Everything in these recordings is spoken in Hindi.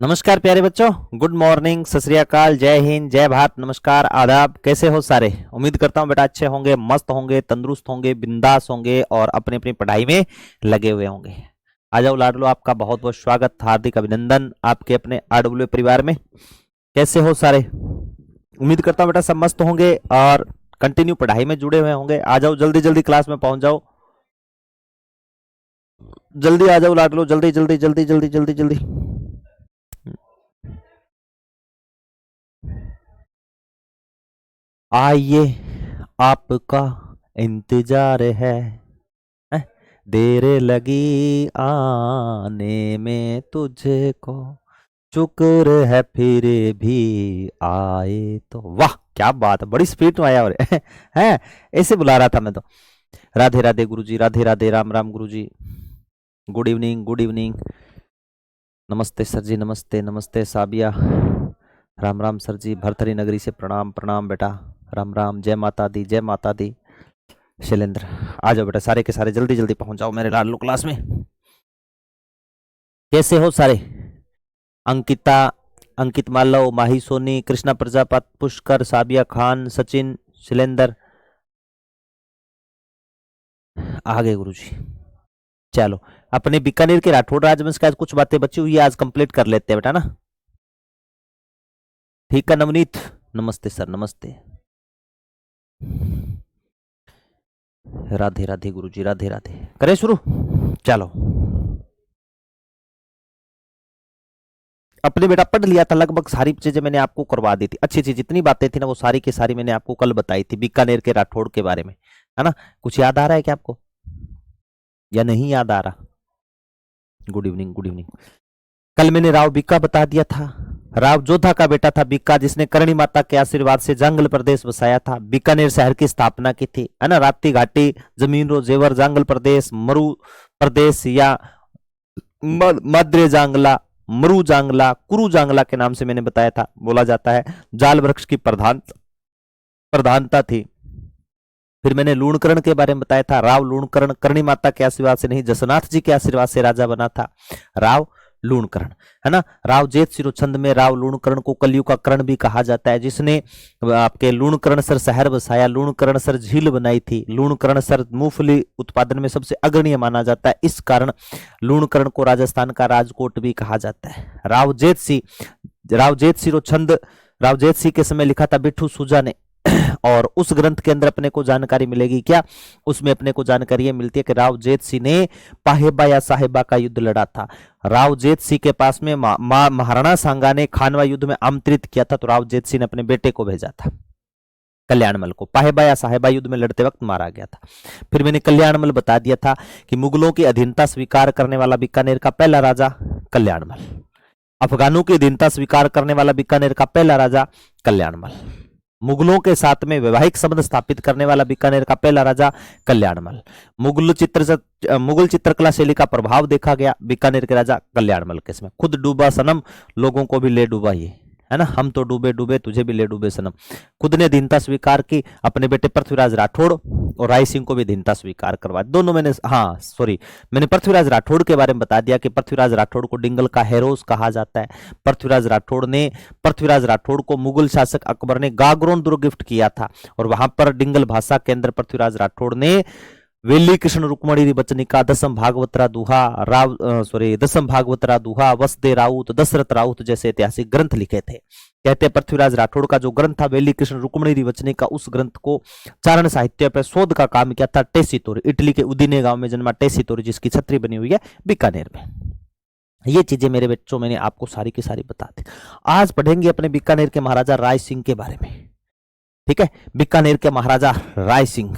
नमस्कार प्यारे बच्चों, गुड मॉर्निंग, सत श्री अकाल, जय हिंद, जय भारत, नमस्कार, आदाब। कैसे हो सारे? उम्मीद करता हूं बेटा अच्छे होंगे, मस्त होंगे, तंदुरुस्त होंगे, बिंदास होंगे और अपनी अपनी पढ़ाई में लगे हुए होंगे। आ जाओ लाडलो, आपका बहुत बहुत स्वागत, हार्दिक अभिनंदन आपके अपने आरडब्ल्यू परिवार में। कैसे हो सारे? उम्मीद करता हूँ बेटा सब मस्त होंगे और कंटिन्यू पढ़ाई में जुड़े हुए होंगे। आ जाओ जल्दी जल्दी क्लास में पहुंच जाओ, जल्दी आ जाओ लाडलो, जल्दी जल्दी जल्दी जल्दी जल्दी जल्दी। आइए आपका इंतजार है, हैं? देर लगी आने में तुझको, शुक्र है फिर भी आए तो। वाह क्या बात है, बड़ी स्पीड में आया और है ऐसे बुला रहा था मैं तो। राधे राधे गुरुजी, राधे राधे, राम राम गुरुजी, गुड इवनिंग, गुड इवनिंग, नमस्ते सर जी, नमस्ते नमस्ते साबिया, राम राम सर जी, भरथरी नगरी से प्रणाम प्रणाम बेटा, राम राम, जय माता दी, जय माता दी। शैलेंद्र आ जाओ बेटा, सारे के सारे जल्दी जल्दी पहुंच जाओ मेरे लाडलो क्लास में। कैसे हो सारे? अंकिता, अंकित मालव, माही सोनी, कृष्णा प्रजापत, पुष्कर, साबिया खान, सचिन, शैलेंद्र आ गए गुरुजी। चलो अपने बीकानेर के राठौड़ राजवंश का आज कुछ बातें बची हुई है, आज कंप्लीट कर लेते हैं बेटा ना। ठीक है नवनीत, नमस्ते सर, नमस्ते, राधे राधे गुरुजी, राधे राधे। करें शुरू? चलो अपने बेटा पढ़ लिया था लगभग सारी चीजें, मैंने आपको करवा दी थी। अच्छी अच्छी जितनी बातें थी ना वो सारी की सारी मैंने आपको कल बताई थी बीकानेर के राठौड़ के बारे में, है ना। कुछ याद आ रहा है क्या आपको या नहीं याद आ रहा? Good evening, good evening. कल मैंने राव बीका बता दिया था। राव जोधा का बेटा था बीका, जिसने करणी माता के आशीर्वाद से जांगल प्रदेश बसाया था, बीकानेर शहर की स्थापना की थी, है ना। राप्ती घाटी, जमीन रो जेवर, जांगल प्रदेश, मरु प्रदेश या मध्य जांगला, मरु जांगला, कुरु जांगला के नाम से मैंने बताया था, बोला जाता है। जाल वृक्ष की प्रधानता थी। फिर मैंने लूणकरण के बारे में बताया था। राव लूणकरण करणी माता के आशीर्वाद से नहीं, जसनाथ जी के आशीर्वाद से राजा बना था राव लूणकरण, है ना। राव जेठ सिरो छंद में राव लूणकरण को कलयुग का कर्ण भी कहा जाता है, जिसने आपके लूणकरण सर शहर बसाया, लूणकरण सर झील बनाई थी, लूणकरण सर मूंगफली उत्पादन में सबसे अग्रणी माना जाता है, इस कारण लूणकरण को राजस्थान का राजकोट भी कहा जाता है। राव जेठ सिरो छंद राव जेठ सिंह के समय लिखा था बिट्ठू सूजा ने, और उस ग्रंथ के अंदर अपने को जानकारी मिलेगी क्या? उसमें अपने को जानकारी ये मिलती है कि राव जेठ सिंह ने पाहेबा या साहेबा का युद्ध लड़ा था। राव जेठ सिंह के पास में महाराणा सांगा ने खानवा युद्ध में आमंत्रित किया था, तो राव जेठ सिंह ने अपने बेटे को भेजा था कल्याणमल को। पाहेबा या साहेबा युद्ध में लड़ते वक्त मारा गया था। फिर मैंने कल्याणमल बता दिया था कि मुगलों की अधीनता स्वीकार करने वाला बीकानेर का पहला राजा कल्याणमल, अफगानों की अधीनता स्वीकार करने वाला बीकानेर का पहला राजा कल्याणमल, मुगलों के साथ में वैवाहिक संबंध स्थापित करने वाला बीकानेर का पहला राजा कल्याणमल, मुगल चित्रकला शैली का प्रभाव देखा गया बीकानेर के राजा कल्याणमल के समय। खुद डूबा सनम, लोगों को भी ले डूबा, ये है ना, हम तो डूबे डूबे तुझे भी ले डूबे सनम। खुद ने दीनता स्वीकार की, अपने बेटे पृथ्वीराज राठौड़ और राय सिंह को भी दीनता स्वीकार करवा, दोनों मैंने, हाँ सॉरी, मैंने पृथ्वीराज राठौड़ के बारे में बता दिया कि पृथ्वीराज राठौड़ को डिंगल का हेरोस कहा जाता है। पृथ्वीराज राठौड़ को मुगल शासक अकबर ने गागरोन दुर्ग गिफ्ट किया था, और वहां पर डिंगल भाषा के अंदर पृथ्वीराज राठौड़ ने वेली कृष्ण रुक्मणी बचनिका, दसम भागवतरा दुहा, वसदे राउत, दशरथ राउत जैसे ऐतिहासिक ग्रंथ लिखे थे। कहते हैं पृथ्वीराज राठौड़ का जो ग्रंथ था वेली कृष्ण रुक्मणी वचनिका, उस ग्रंथ को चारण साहित्य पर शोध का काम किया था टेसीतोरी, इटली के उदीने गांव में जन्मा टेसीतोरी, जिसकी छतरी बनी हुई है बीकानेर में। ये चीजें मेरे बच्चों मैंने आपको सारी की सारी बता दी। आज पढ़ेंगे अपने बीकानेर के महाराजा राय सिंह के बारे में, ठीक है। बीकानेर के महाराजा राय सिंह,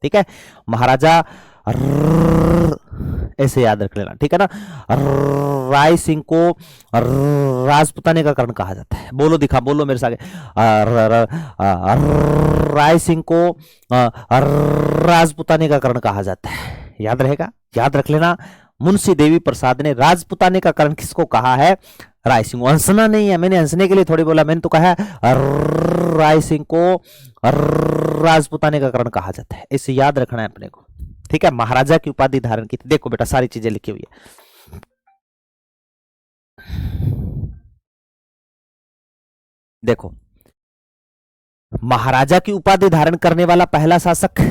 ठीक है, महाराजा ऐसे याद रख लेना, ठीक है ना। राय सिंह को राजपुताने का कर्ण कहा जाता है। बोलो दिखा, बोलो मेरे साथ, राय सिंह को राजपुताने का कर्ण कहा जाता है, याद रहेगा, याद रख लेना। मुंशी देवी प्रसाद ने राजपुताने का कर्ण किसको कहा है? राय सिंह। हंसना नहीं है, मैंने हंसने के लिए थोड़ी बोला, मैंने तो कहा है राय सिंह को राजपुताने का कर्ण कहा जाता है, इसे याद रखना है अपने को, ठीक है। महाराजा की उपाधि धारण की थी, देखो बेटा सारी चीजें लिखी हुई है। देखो, महाराजा की उपाधि धारण करने वाला पहला शासक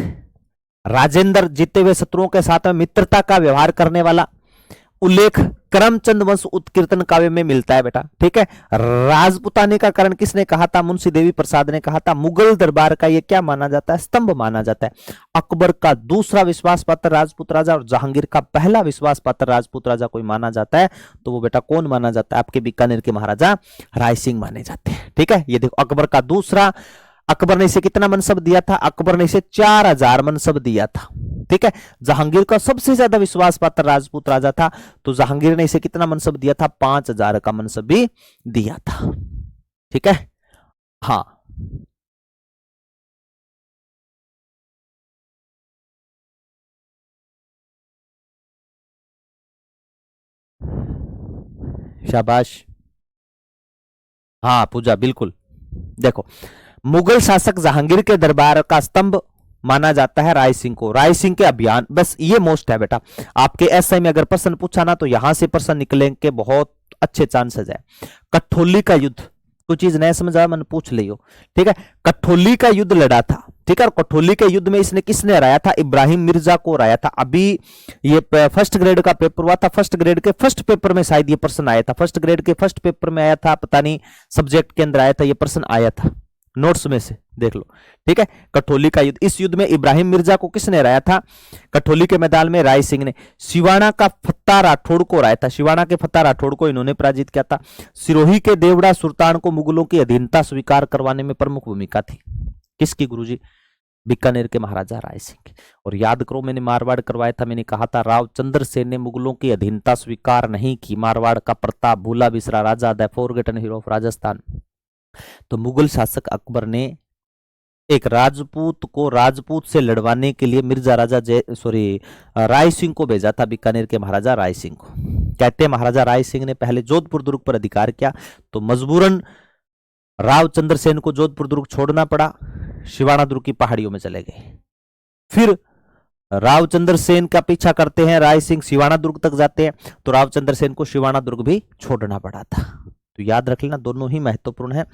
राजेंद्र, जीते हुए शत्रुओं के साथ में मित्रता का व्यवहार करने वाला, उल्लेख करमचंद वंश उत्कीर्तन काव्य में मिलता है बेटा। ठीक है, राजपुताने का कारण किसने कहा था? मुंशी देवी प्रसाद ने कहा था। मुगल दरबार का यह क्या माना जाता है? स्तंभ माना जाता है। अकबर का दूसरा विश्वास पात्र राजपूत राजा और जहांगीर का पहला विश्वास पात्र राजपूत राजा कोई माना जाता है तो वो बेटा कौन माना जाता है? आपके बीकानेर के महाराजा राय सिंह माने जाते हैं। ठीक है, ये देखो, अकबर का दूसरा, अकबर ने इसे कितना मनसब दिया था? अकबर ने इसे 4000 मनसब दिया था। ठीक है, जहांगीर का सबसे ज्यादा विश्वास पात्र राजपूत राजा था तो जहांगीर ने इसे कितना मनसब दिया था? 5000 का मनसब भी दिया था। ठीक है, हाँ, शाबाश, हाँ पूजा, बिल्कुल। देखो, मुगल शासक जहांगीर के दरबार का स्तंभ माना जाता है राय सिंह को। राय सिंह के अभियान, बस ये मोस्ट है बेटा। आपके एसआई में अगर प्रश्न पूछा ना तो यहां से प्रश्न निकले के बहुत अच्छे चांसेस है। कठोली का युद्ध, कोई चीज नहीं समझ आया, मैंने पूछ लियो। ठीक है, कठोली का युद्ध लड़ा था। ठीक है, और कठोली के युद्ध में इसने किसने हराया था? इब्राहिम मिर्जा को हराया था। अभी ये फर्स्ट ग्रेड का पेपर हुआ था, फर्स्ट ग्रेड के फर्स्ट पेपर में शायद ये प्रश्न आया था। फर्स्ट ग्रेड के फर्स्ट पेपर में आया था, पता नहीं सब्जेक्ट के अंदर आया था, ये प्रश्न आया था, नोट्स में से देख लो। ठीक है, कठोली का युद्ध, इस युद्ध में इब्राहिम मिर्जा को किसने हराया था? कठोली के मैदान में राय सिंह ने। सिवाना का फत्ता राठौड़ को हराया था। सिवाना के फत्ता राठौड़ को इन्होंने पराजित किया था। सिरोही के देवड़ा सुल्तान को मुगलों की अधीनता स्वीकार करवाने में प्रमुख भूमिका थी। किसकी गुरुजी? बीकानेर के महाराजा राय सिंह। और याद करो, मैंने मारवाड़ करवाया था, मैंने कहा था राव चंद्र सेन ने मुगलों की अधीनता स्वीकार नहीं की। मारवाड़ का प्रताप भूला बिसरा राजा, the forgotten hero of Rajasthan. तो मुगल शासक अकबर ने एक राजपूत को राजपूत से लड़वाने के लिए मिर्जा राजा राय सिंह को भेजा था, बीकानेर के महाराजा राय सिंह को। कहते हैं महाराजा राय सिंह ने पहले जोधपुर दुर्ग पर अधिकार किया तो मजबूरन राव चंद्र सेन को जोधपुर दुर्ग छोड़ना पड़ा, शिवाना दुर्ग की पहाड़ियों में चले गए। फिर रावचंद्र सेन का पीछा करते हैं राय सिंह, शिवाना दुर्ग तक जाते हैं तो रावचंद्र सेन को शिवाना दुर्ग भी छोड़ना पड़ा था। तो याद रख लेना, दोनों ही महत्वपूर्ण है,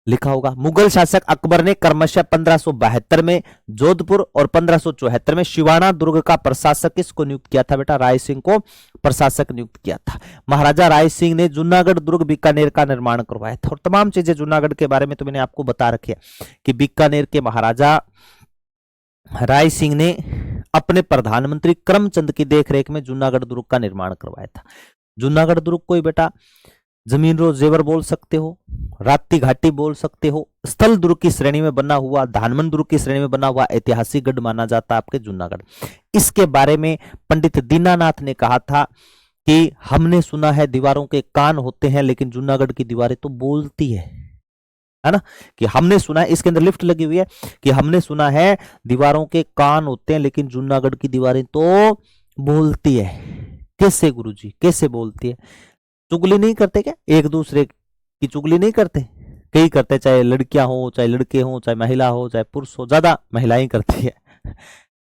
लिखा होगा। मुगल शासक अकबर ने क्रमशः 1572 में जोधपुर और 1574 में शिवाना दुर्ग का प्रशासक किसको नियुक्त किया था बेटा? राय सिंह को प्रशासक नियुक्त किया था। महाराजा राय सिंह ने जूनागढ़ दुर्ग बीकानेर का निर्माण करवाया था। और तमाम चीजें जूनागढ़ के बारे में तो मैंने आपको बता रखी है कि बीकानेर के महाराजा राय सिंह ने अपने प्रधानमंत्री करमचंद की देखरेख में जूनागढ़ दुर्ग का निर्माण करवाया था। जूनागढ़ दुर्ग को बेटा जमीन रोज जेवर बोल सकते हो, राप्ती घाटी बोल सकते हो, स्थल दुर्ग की श्रेणी में बना हुआ, धानमन दुर्ग की श्रेणी में बना हुआ ऐतिहासिक गढ़ माना जाता है आपके जूनागढ़। इसके बारे में पंडित दीनानाथ ने कहा था कि हमने सुना है दीवारों के कान होते हैं लेकिन जूनागढ़ की दीवारें तो बोलती है ना, कि हमने सुना है, इसके अंदर लिफ्ट लगी हुई है कि हमने सुना है दीवारों के कान होते हैं लेकिन जूनागढ़ की दीवारें तो बोलती है। कैसे गुरुजी, कैसे बोलती है? चुगली नहीं करते क्या? एक दूसरे की चुगली नहीं करते? कई करते, चाहे लड़कियां हो, चाहे लड़के हो, चाहे महिला हो, चाहे पुरुष हो, ज्यादा महिलाएं करती है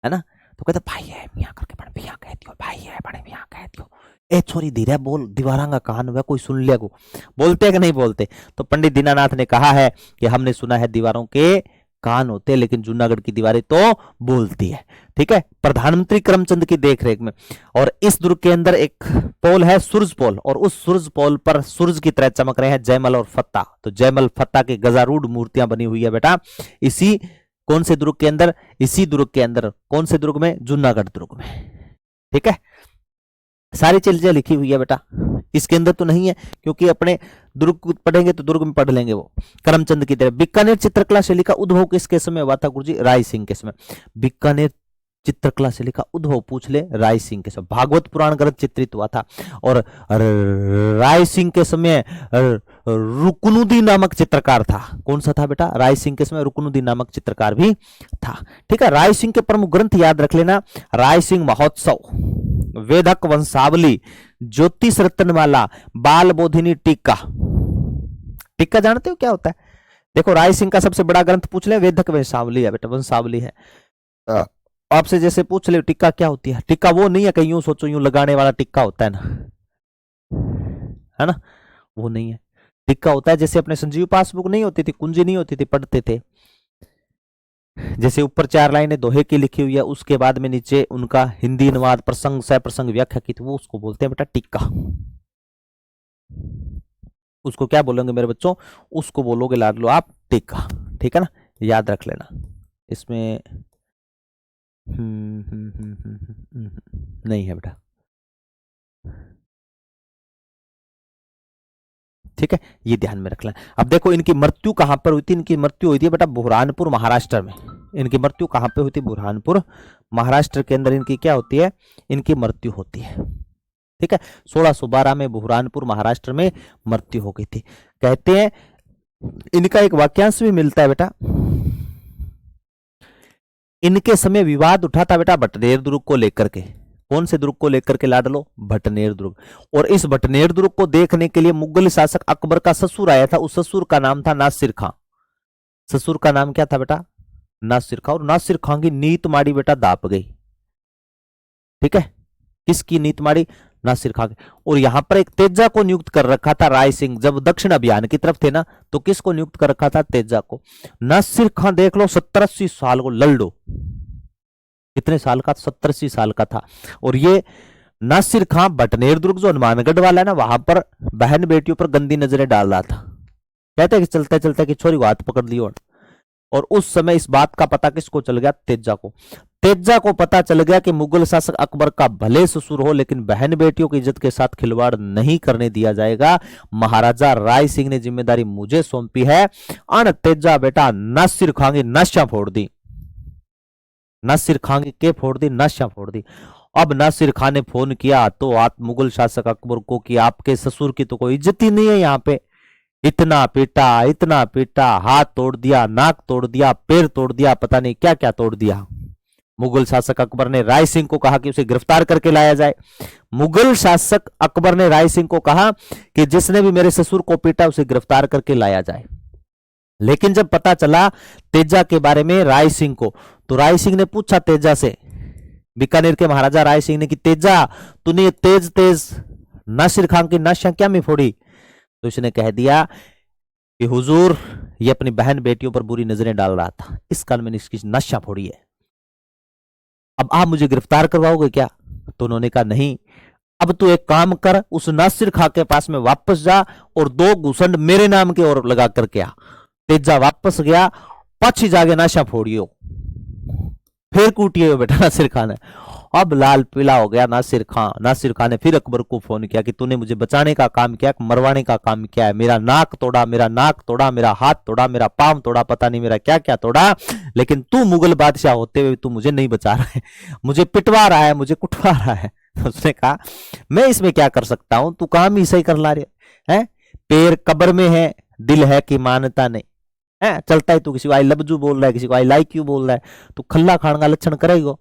ना। तो कहते भाई है मियाँ करके बड़े मियाँ कहती हो, भाई है बड़े मियाँ कहती हो, ए छोरी धीरे बोल, दीवारा का कान हुआ कोई सुन ले को। बोलते कि नहीं बोलते? तो पंडित दीनानाथ ने कहा है कि हमने सुना है दीवारों के कान होते लेकिन जूनागढ़ की दीवारें तो बोलती है। ठीक है, प्रधानमंत्री करमचंद की देखरेख में। और इस दुर्ग के अंदर एक पोल है सूरज पोल, और उस सूरज पोल पर सूरज की तरह चमक रहे हैं जयमल और फत्ता। तो जयमल फत्ता की गजारूढ़ मूर्तियां बनी हुई है बेटा इसी कौन से दुर्ग के अंदर? इसी दुर्ग के अंदर। कौन से दुर्ग में? जूनागढ़ दुर्ग में। ठीक है, सारी चीजें लिखी हुई है बेटा, इसके अंदर तो नहीं है क्योंकि अपने दुर्ग पढ़ेंगे तो दुर्ग में पढ़ लेंगे वो। करमचंद की तरह बीकानेर चित्रकला शैली का उद्भव किसके समय हुआ था गुरुजी? राय सिंह के समय। बीकानेर चित्रकला शैली का उद्भव पूछ ले, राय सिंह के समय। भागवत पुराण ग्रंथ चित्रित हुआ था और राय सिंह के समय रुकनुद्दीन नामक चित्रकार था। कौन सा था बेटा? राय सिंह के समय रुकनुद्दीन नामक चित्रकार भी था। ठीक है, राय सिंह के प्रमुख ग्रंथ याद रख लेना, राय सिंह महोत्सव, वेदक वंशावली, ज्योतिष रत्नमाला, बाल बोधिनी टीका। टीका जानते हो क्या होता है? देखो, राय सिंह का सबसे बड़ा ग्रंथ पूछ ले, वेदक वंशावली है बेटा, वंशावली है। आपसे जैसे पूछ ले टीका क्या होती है, टीका वो नहीं है कहीं यूं सोचो यूं लगाने वाला टीका होता है ना, वो नहीं है। टिक्का होता है जैसे अपने संजीव पासबुक नहीं होती थी, कुंजी नहीं होती थी, पढ़ते थे, जैसे ऊपर 4 लाइनें दोहे की लिखी हुई है, उसके बाद में नीचे उनका हिंदी अनुवाद, प्रसंग सह प्रसंग व्याख्या की थी, वो उसको बोलते हैं बेटा टिक्का। उसको क्या बोलोगे मेरे बच्चों? उसको बोलोगे लाड लो आप टिक्का, ठीक है ना, याद रख लेना। इसमें नहीं है बेटा, ठीक है, ये ध्यान में रख लेना। अब देखो इनकी मृत्यु कहां पर हुई थी? इनकी मृत्यु हुई थी बेटा बुरहानपुर महाराष्ट्र में। इनकी मृत्यु कहां पे हुई थी? बुरहानपुर महाराष्ट्र के अंदर इनकी क्या होती है? इनकी मृत्यु होती है, ठीक है। 1612 में बुरहानपुर महाराष्ट्र में मृत्यु हो गई थी। कहते हैं इनका एक वाक्यांश भी मिलता है बेटा, इनके समय विवाद उठा था बेटा भटनेर दुर्ग को लेकर के। कौन से दुर्ग को लेकर के लाडलो? भटनेर दुर्ग। और इस भटनेर दुर्ग को देखने के लिए मुगल शासक अकबर का ससुर आया था, उस ससुर का नाम था नासिर खां। ससुर का नाम क्या था बेटा? नासिर खां। और नासिर खां की नीत माड़ी बेटा दाप गई, ठीक है। किसकी नीत माड़ी? नासिर खां की। और यहां पर एक तेजा को नियुक्त कर रखा था राय सिंह, जब दक्षिण अभियान की तरफ थे ना, तो किसको नियुक्त कर रखा था? तेजा को। नासिर खां देख लो 70-80 साल को लल्डो, कितने साल का? 70-80 साल का था। और ये नासिर खां भटनेर दुर्ग जो हनुमानगढ़ वाला है ना, वहां पर बहन बेटियों पर गंदी नजरें डाल रहा था। कहते हैं कि चलते चलते कि छोरी को हाथ पकड़ लियो। और उस समय इस बात का पता किसको चल गया? तेजा को। तेजा को पता चल गया कि मुगल शासक अकबर का भले ससुर हो, लेकिन बहन बेटियों की इज्जत के साथ खिलवाड़ नहीं करने दिया जाएगा। महाराजा राय सिंह ने जिम्मेदारी मुझे सौंपी है। अन तेजा बेटा नासिर खां की नशा फोड़ दी, नासिर खां की के फोड़ दी? नशा फोड़ दी। अब नासिर खां ने फोन किया तो आप मुगल शासक अकबर को कि आपके ससुर की तो कोई इज्जत ही नहीं है यहाँ पे। इतना पीटा, हाथ तोड़ दिया, नाक तोड़ दिया, पैर तोड़ दिया, पता नहीं क्या क्या तोड़ दिया। मुगल शासक अकबर ने राय सिंह को कहा कि उसे गिरफ्तार करके लाया जाए। मुगल शासक अकबर ने राय सिंह को कहा कि जिसने भी मेरे ससुर को पीटा उसे गिरफ्तार करके लाया जाए। लेकिन जब पता चला तेजा के बारे में राय सिंह को, तो राय सिंह ने पूछा तेजा से, बीकानेर के महाराजा राय सिंह ने, कि तेजा तूने तेज तेज नासिर खां की नशा क्या में फोड़ी? तो इसने कह दिया कि हुजूर ये अपनी बहन बेटियों पर बुरी नजरें डाल रहा था, इस कारण मैंने इसकी नशा फोड़ी है। अब आप मुझे गिरफ्तार करवाओगे क्या? तो उन्होंने कहा नहीं, अब तू एक काम कर, उस नासिर खां के पास में वापस जा और 2 घुसंड मेरे नाम के और लगा करके आ। तेजा वापस गया, पाछी जाके नशा फोड़ियो, फिर कूटिए बेटा नासिर खां ने। अब लाल पीला हो गया नासिर खां। नासिर खां ने फिर अकबर को फोन किया कि तूने मुझे बचाने का काम किया, मरवाने का काम किया है। मेरा नाक तोड़ा, मेरा हाथ तोड़ा, मेरा पांव तोड़ा, पता नहीं मेरा क्या क्या तोड़ा, लेकिन तू मुगल बादशाह होते हुए तू मुझे नहीं बचा रहा है, मुझे पिटवा रहा है, मुझे कुटवा रहा है। उसने कहा मैं इसमें क्या कर सकता हूं, तू काम ही सही कर ला रहे है। पैर कब्र में है, दिल है कि मानता नहीं है। चलता है तू किसी को आई लव यू बोल रहा है, किसी को आई लाइक यू बोल रहा है, तू खल्ला खान का लक्षण करेगा।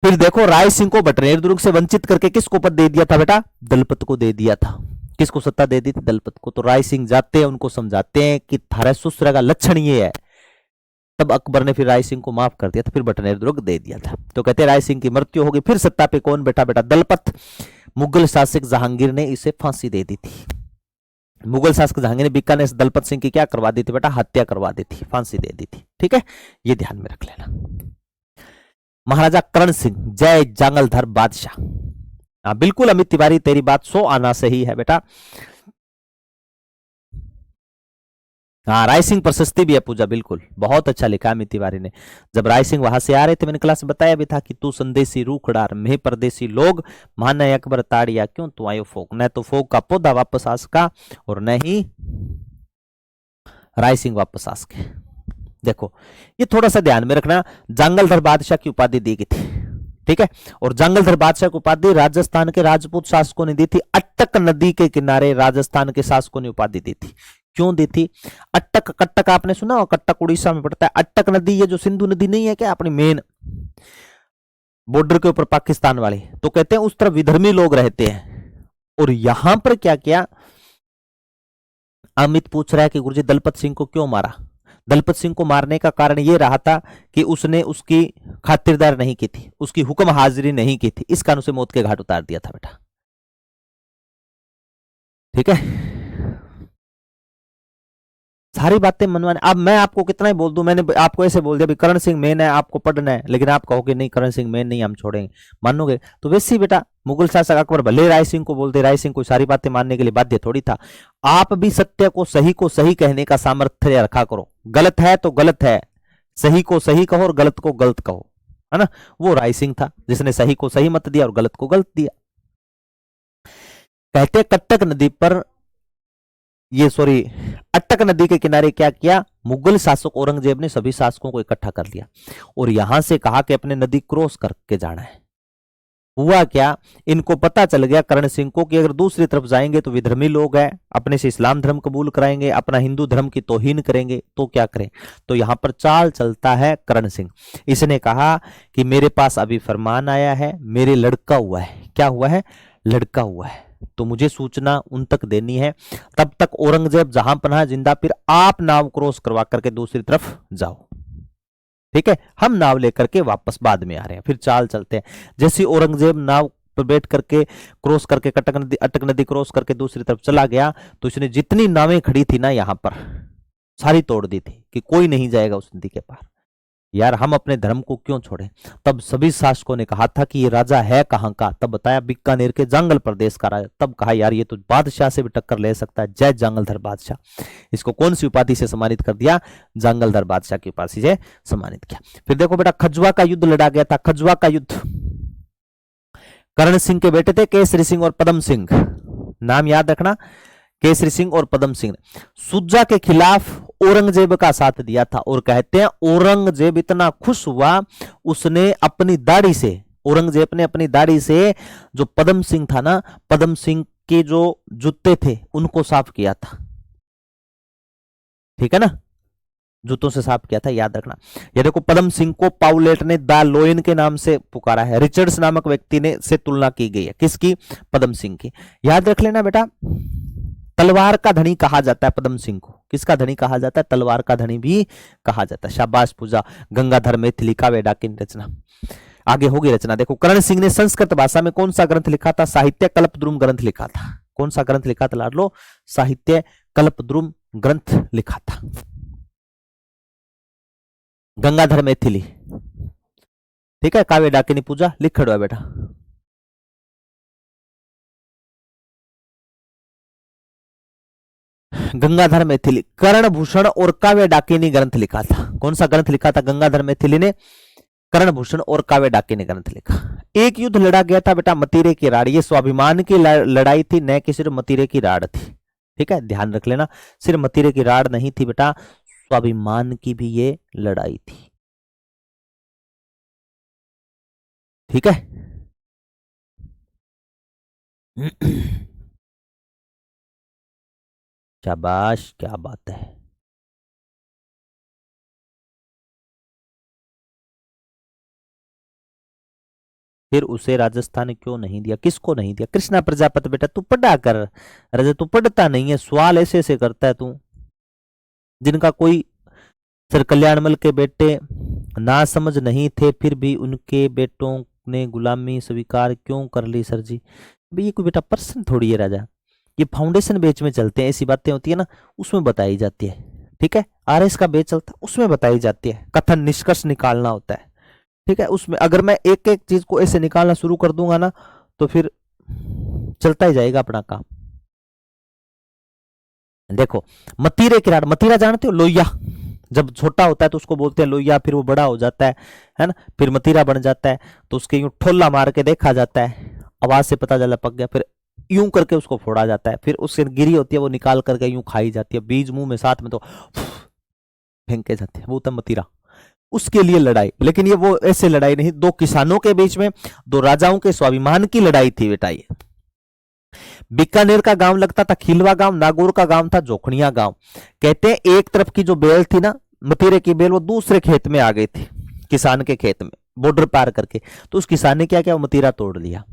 फिर देखो राय सिंह को भटनेर दुर्ग से वंचित करके किसको पद दे दिया था बेटा? दलपत को दे दिया था। किसको सत्ता दे दी थी? दलपत को। तो राय सिंह जाते हैं, उनको समझाते हैं कि थारे ससुर का लक्षण ये है। तब अकबर ने फिर राय सिंह को माफ कर दिया था, फिर भटनेर दुर्ग दे दिया था। तो कहते हैं राय सिंह की मृत्यु होगी। फिर सत्ता पे कौन बेटा? बेटा दलपत। मुगल शासक जहांगीर ने इसे फांसी दे दी थी। मुगल शासक जहांगीर ने बीकानेर से दलपत सिंह की क्या करवा दी थी बेटा? हत्या करवा दी थी, फांसी दे दी थी, ठीक है, ये ध्यान में रख लेना। महाराजा करण सिंह, जय जंगलधर बादशाह। हाँ बिल्कुल अमित तिवारी, तेरी बात 100 आना सही है बेटा। हाँ राय सिंह प्रशस्ति भी है पूजा, बिल्कुल बहुत अच्छा लिखा अमित तिवारी ने। जब राय सिंह वहां से आ रहे थे, मैंने क्लास में बताया भी था कि तू संदेशी रूखड़ार मैं परदेसी लोग, माने अकबर ताड़िया क्यों तू आयो फोक। न तो फोक का पौधा वापस आ सका और न ही राय सिंह वापस आ सके। देखो ये थोड़ा सा ध्यान में रखना, जंगलधर बादशाह की उपाधि दी गई थी, ठीक है। और जंगलधर बादशाह की उपाधि राजस्थान के राजपूत शासकों ने दी थी। अट्टक नदी के किनारे राजस्थान के शासकों ने उपाधि दी थी। क्यों दी थी? अट्टक, कट्टक आपने सुना हो, कट्टक उड़ीसा में पड़ता है। अट्टक नदी, ये जो सिंधु नदी नहीं है क्या अपनी मेन बॉर्डर के ऊपर पाकिस्तान वाले, तो कहते हैं उस तरफ विधर्मी लोग रहते हैं। और यहां पर क्या किया? अमित पूछ रहा है कि गुरुजी दलपत सिंह को क्यों मारा? दलपत सिंह को मारने का कारण यह रहा था कि उसने उसकी खातिरदार नहीं की थी, उसकी हुक्म हाजिरी नहीं की थी, इस कारण उसे मौत के घाट उतार दिया था बेटा, ठीक है। सारी बातें मनवाने। अब मैं आपको कितना ही बोल दूं, मैंने आपको ऐसे बोल दिया भी करण सिंह मेन है, आपको पढ़ना है, लेकिन आप कहोगे नहीं करण सिंह मेन नहीं, हम छोड़ेंगे, मानोगे? तो वैसे ही बेटा मुगल शासक अकबर भले राय सिंह को बोलते, राय सिंह को सारी बातें मानने के लिए बाध्य थोड़ी था। आप भी सत्य को सही कहने का सामर्थ्य रखा करो। गलत है तो गलत है, सही को सही कहो और गलत को गलत कहो, है ना? वो राय सिंह था जिसने सही को सही मत दिया और गलत को गलत दिया। कहते कट्टक नदी पर अट्टक नदी के किनारे क्या किया, मुगल शासक औरंगजेब ने सभी शासकों को इकट्ठा कर लिया और यहां से कहा कि अपने नदी क्रॉस करके जाना है। हुआ क्या, इनको पता चल गया करण सिंह को कि अगर दूसरी तरफ जाएंगे तो विधर्मी लोग हैं, अपने से इस्लाम धर्म कबूल कराएंगे, अपना हिंदू धर्म की तौहीन करेंगे, तो क्या करें? तो यहां पर चाल चलता है करण सिंह। इसने कहा कि मेरे पास अभी फरमान आया है, मेरे लड़का हुआ है। क्या हुआ है? लड़का हुआ है, तो मुझे सूचना उन तक देनी है। तब तक औरंगजेब जहां पनाह जिंदा, फिर आप नाव क्रॉस करवा करके दूसरी तरफ जाओ, ठीक है? हम नाव लेकर के वापस बाद में आ रहे हैं, फिर चाल चलते हैं। जैसे औरंगजेब नाव पर बैठ करके क्रॉस करके अटक नदी क्रॉस करके दूसरी तरफ चला गया, तो इसने जितनी नावें खड़ी थी ना यहां पर, सारी तोड़ दी थी कि कोई नहीं जाएगा उस नदी के पार। यार हम अपने धर्म को क्यों छोड़े? तब सभी शासकों ने कहा था कि ये राजा है कहां का, तब बताया बीकानेर के जांगल प्रदेश का राजा। तब कहा यार ये तो बादशाह से भी टक्कर ले सकता है, जय जांगलधर बादशाह। इसको कौन सी उपाधि से सम्मानित कर दिया? जांगलधर बादशाह की उपाधि से सम्मानित किया। फिर देखो बेटा खजुआ का युद्ध लड़ा गया था। खजुआ का युद्ध, करण सिंह के बेटे थे केसरी सिंह और पदम सिंह, नाम याद रखना, केसरी सिंह और पदम सिंह ने सुजा के खिलाफ औरंगजेब का साथ दिया था। और कहते हैं औरंगजेब इतना खुश हुआ, उसने अपनी दाढ़ी से, औरंगजेब ने अपनी दाढ़ी से जो पदम सिंह था ना, पदम सिंह के जो जूते थे उनको साफ किया था, ठीक है ना? जूतों से साफ किया था, याद रखना। ये देखो पदम सिंह को पाउलेट ने द लोयन के नाम से पुकारा है। रिचर्ड्स नामक व्यक्ति ने से तुलना की गई है, किसकी? पदम सिंह की। याद रख लेना बेटा, तलवार का धनी कहा जाता है पदम सिंह को। किसका धनी कहा जाता है? तलवार का धनी भी कहा जाता है। शाबाश पूजा। गंगाधर मैथिली काव्य डाकिनी रचना। आगे होगी रचना, देखो करण सिंह ने संस्कृत भाषा में कौन सा ग्रंथ लिखा था? साहित्य कल्पद्रुम ग्रंथ लिखा था। कौन सा ग्रंथ लिखा था लाडलो? साहित्य कल्पद्रुम ग्रंथ लिखा था। गंगाधर मैथिली, ठीक है? काव्य डाकिनी पूजा लिख खड़ो है बेटा। गंगाधर मैथिली करणभूषण और काव्य डाकिनी ग्रंथ लिखा था। कौन सा ग्रंथ लिखा था गंगाधर मैथिली ने? करणभूषण और काव्य डाकिनी ग्रंथ लिखा। एक युद्ध लड़ा गया था बेटा मतीरे की राड़। ये स्वाभिमान की लड़ाई थी, न कि सिर्फ मतीरे की राड़ थी, ठीक है? ध्यान रख लेना, सिर्फ मतीरे की राड़ नहीं थी बेटा, स्वाभिमान की भी ये लड़ाई थी, ठीक है? शाबाश, क्या बात है। फिर उसे राजस्थान ने क्यों नहीं दिया? किसको नहीं दिया? कृष्णा प्रजापति बेटा तू पढ़ा कर, राजा तू पढ़ता नहीं है, सवाल ऐसे ऐसे करता है तू, जिनका कोई, सर कल्याणमल के बेटे ना समझ नहीं थे, फिर भी उनके बेटों ने गुलामी स्वीकार क्यों कर ली? सर जी भाई ये कोई बेटा प्रश्न थोड़ी है राजा, ये फाउंडेशन बेच में चलते हैं, ऐसी बातें होती है ना उसमें बताई जाती है, ठीक है? आरएस का बेच चलता है उसमें बताई जाती है, कथन निष्कर्ष निकालना होता है, ठीक है? उसमें अगर मैं एक एक चीज को ऐसे निकालना शुरू कर दूंगा ना तो फिर चलता ही जाएगा अपना काम। देखो मतीरे की राड़, मतीरा जानते हो? लोहिया, जब छोटा होता है तो उसको बोलते हैं लोहिया, फिर वो बड़ा हो जाता है ना, फिर मतीरा बन जाता है, तो उसके यूं ठोला मार के देखा जाता है, आवाज से पता चला पक गया, फिर यूं करके उसको फोड़ा जाता है, फिर उससे गिरी होती है वो निकाल करके यूं खाई जाती है, बीज मुंह में साथ में तो फेंके जाते हैं, वो होता मतीरा। उसके लिए लड़ाई, लेकिन ये वो ऐसे लड़ाई नहीं, दो किसानों के बीच में, दो राजाओं के स्वाभिमान की लड़ाई थी बेटा ये। बीकानेर का गांव लगता था खिलवा गांव, नागौर का गांव था जोखनिया गांव। कहते हैं एक तरफ की जो बेल थी ना मतीरे की बेल, वो दूसरे खेत में आ गई थी, किसान के खेत में, बॉर्डर पार करके, तो उस किसान ने क्या किया, वो मतीरा तोड़ लिया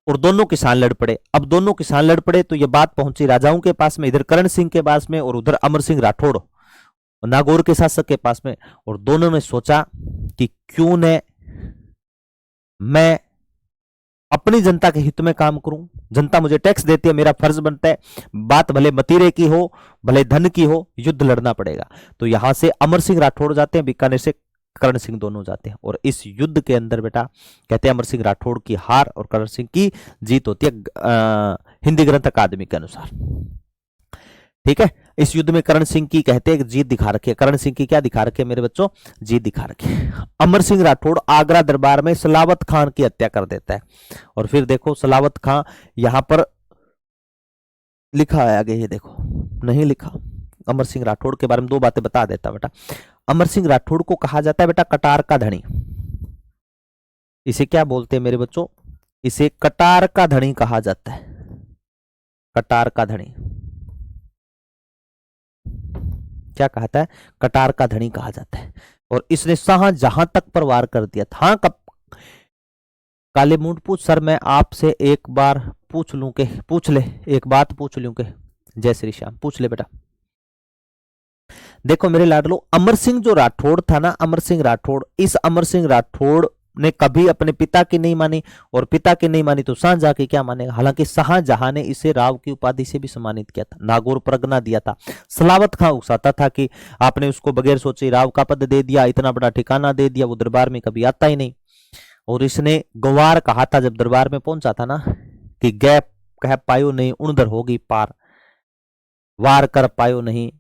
और दोनों किसान लड़ पड़े। अब दोनों किसान लड़ पड़े तो ये बात पहुंची राजाओं के पास में, इधर करण सिंह के पास में और उधर अमर सिंह राठौड़ नागौर के शासक के पास में, और दोनों ने सोचा कि क्यों न मैं अपनी जनता के हित में काम करूं, जनता मुझे टैक्स देती है, मेरा फर्ज बनता है, बात भले मतीरे की हो भले धन की हो, युद्ध लड़ना पड़ेगा। तो यहां से अमर सिंह राठौड़ जाते हैं, बीकानेर से करण सिंह दोनों जाते हैं, और इस युद्ध के अंदर बेटा कहते हैं अमर सिंह राठौड़ की हार और करण सिंह की जीत होती है हिंदी ग्रंथ अकादमी के अनुसार। ठीक है, इस युद्ध में करण सिंह की कहते हैं जीत दिखा रखी है। करण सिंह की क्या दिखा रखी है मेरे बच्चों? जीत दिखा रखी है। अमर सिंह राठौड़ आगरा दरबार में सलावत खान की हत्या कर देता है, और फिर देखो सलावत खान यहां पर लिखा है आगे, ये देखो नहीं लिखा। अमर सिंह राठौड़ के बारे में दो बातें बता देता बेटा। अमर सिंह राठौड़ को कहा जाता है बेटा कटार का धनी। इसे क्या बोलते हैं मेरे बच्चों? इसे कटार का धनी कहा जाता है, कटार का धनी। क्या कहता है? कटार का धनी कहा जाता है। और इसने शाहजहां तक पर वार कर दिया था। हाँ, कब काले मूड पूछ सर, मैं आपसे एक बार पूछ लूं के? पूछ ले, एक बात पूछ लूं के? जय श्री श्याम, पूछ ले बेटा। देखो मेरे लाडलो, अमर सिंह जो राठौड़ था ना, अमर सिंह राठौड़, इस अमर सिंह राठौड़ ने कभी अपने पिता की नहीं मानी, और पिता की नहीं मानी तो शाहजहां की क्या मानेगा। हालांकि शाहजहां ने इसे राव की उपाधि से भी सम्मानित किया था, नागौर परगना दिया था। सलावत खां उकसाता था कि आपने उसको बगैर सोचे राव का पद दे दिया, इतना बड़ा ठिकाना दे दिया, वो दरबार में कभी आता ही नहीं। और इसने गंवार कहा था जब दरबार में पहुंचा था ना, कि गैप कह पायो नहीं उणदर होगी पार, वार कर पायो नहीं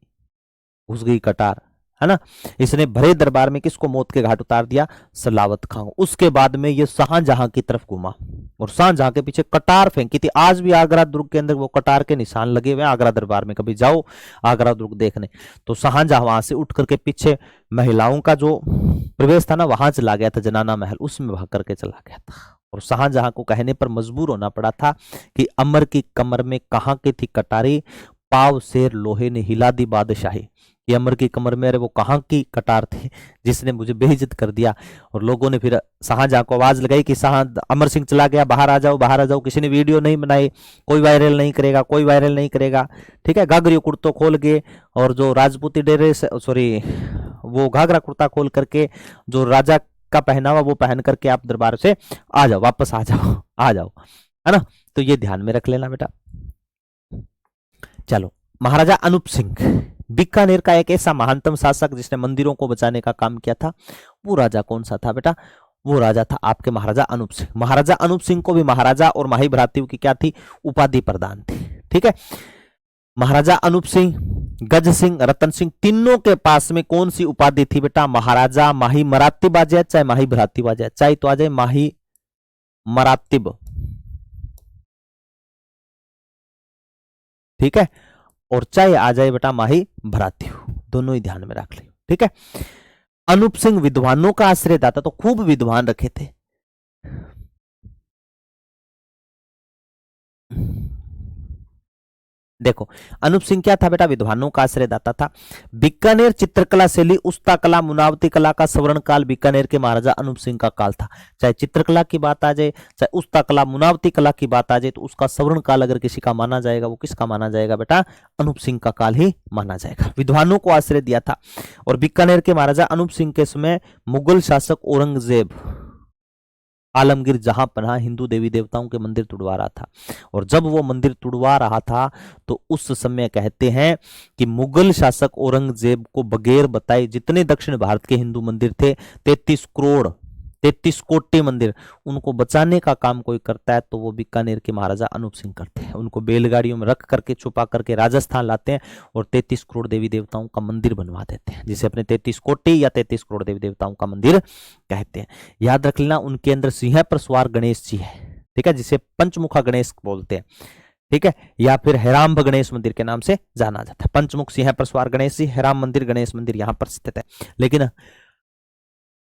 घुस गई कटार, है ना। इसने भरे दरबार में किसको मौत के घाट उतार दिया? सलावत खां। उसके बाद में ये शाहजहां की तरफ घुमा और शाहजहां के पीछे कटार फेंकी थी। आज भी आगरा दुर्ग के अंदर वो कटार के निशान लगे हुए हैं। आगरा दरबार में कभी जाओ आगरा दुर्ग देखने, तो शाहजहां वहां से उठ करके पीछे महिलाओं का जो प्रवेश था ना, वहां चला गया था, जनाना महल, उसमें भाग करके चला गया था। और शाहजहां को कहने पर मजबूर होना पड़ा था कि अमर की कमर में कहां की थी कटारी, पाव शेर लोहे ने हिला दी बादशाही। ये अमर की कमर में, अरे वो कहां की कटार थी जिसने मुझे बेइज्जत कर दिया। और लोगों ने फिर शाहजहां को आवाज लगाई कि अमर सिंह चला गया, बाहर आ जाओ, बाहर आ जाओ। किसी ने वीडियो नहीं बनाई, कोई वायरल नहीं करेगा, कोई वायरल नहीं करेगा। ठीक है, घाघरी कुर्तो खोल के और जो राजपूती ड्रेस, सॉरी वो घाघरा कुर्ता खोल करके जो राजा का पहनावा वो पहन करके आप दरबार से आ जाओ, वापस आ जाओ, आ जाओ, है ना। तो ये ध्यान में रख लेना बेटा। चलो, महाराजा अनूप सिंह बीकानेर का एक ऐसा महानतम शासक जिसने मंदिरों को बचाने का काम किया था। वो राजा कौन सा था बेटा? वो राजा था आपके महाराजा अनूप सिंह। महाराजा अनूप सिंह को भी महाराजा और माही भ्रातृ की क्या थी? उपाधि प्रदान थी। ठीक है, महाराजा अनूप सिंह, गज सिंह, रतन सिंह, तीनों के पास में कौन सी उपाधि थी बेटा? महाराजा माही मरातिब आ जाए चाहे माही भ्रातृ आ जाए, चाहे तो आ जाए माही मरातिब। ठीक है, और चाहे आ जाए बेटा माही भ्रातृ, दोनों ही ध्यान में रख ले। ठीक है, अनूप सिंह विद्वानों का आश्रयदाता, तो खूब विद्वान रखे थे। देखो अनूप सिंह क्या था बेटा? विद्वानों का आश्रयदाता था। बीकानेर चित्रकला शैली, उस्ता कला, मुनावती कला का स्वर्ण काल बीकानेर के महाराजा अनूप सिंह का काल था। चाहे चित्रकला की बात आ जाए, चाहे उस्ता कला, मुनावती कला की बात आ जाए, तो उसका स्वर्ण काल अगर किसी का माना जाएगा, वो किसका माना जाएगा बेटा? अनूप सिंह का काल ही माना जाएगा। विद्वानों को आश्रय दिया था। और बीकानेर के महाराजा अनूप सिंह के समय मुगल शासक औरंगजेब आलमगीर जहां पनाह हिंदू देवी देवताओं के मंदिर तुड़वा रहा था। और जब वो मंदिर तुड़वा रहा था तो उस समय कहते हैं कि मुगल शासक औरंगजेब को बगैर बताए जितने दक्षिण भारत के हिंदू मंदिर थे, 33 कोटि मंदिर, उनको बचाने का काम कोई करता है तो वो बीकानेर के महाराजा अनूप सिंह करते हैं। उनको बैलगाड़ियों में रख करके छुपा करके राजस्थान लाते हैं और 33 करोड़ देवी देवताओं का मंदिर बनवा देते हैं, जिसे अपने 33 कोटि या 33 करोड़ देवी देवताओं का मंदिर कहते हैं। याद रख लेना, उनके अंदर सिंह पर सवार गणेश जी है। ठीक है, जिसे पंचमुखा गणेश बोलते हैं। ठीक है, या फिर हेराम्ब गणेश मंदिर के नाम से जाना जाता है। पंचमुख सिंह पर सवार गणेश जी, हेराम मंदिर, गणेश मंदिर यहाँ पर स्थित है। लेकिन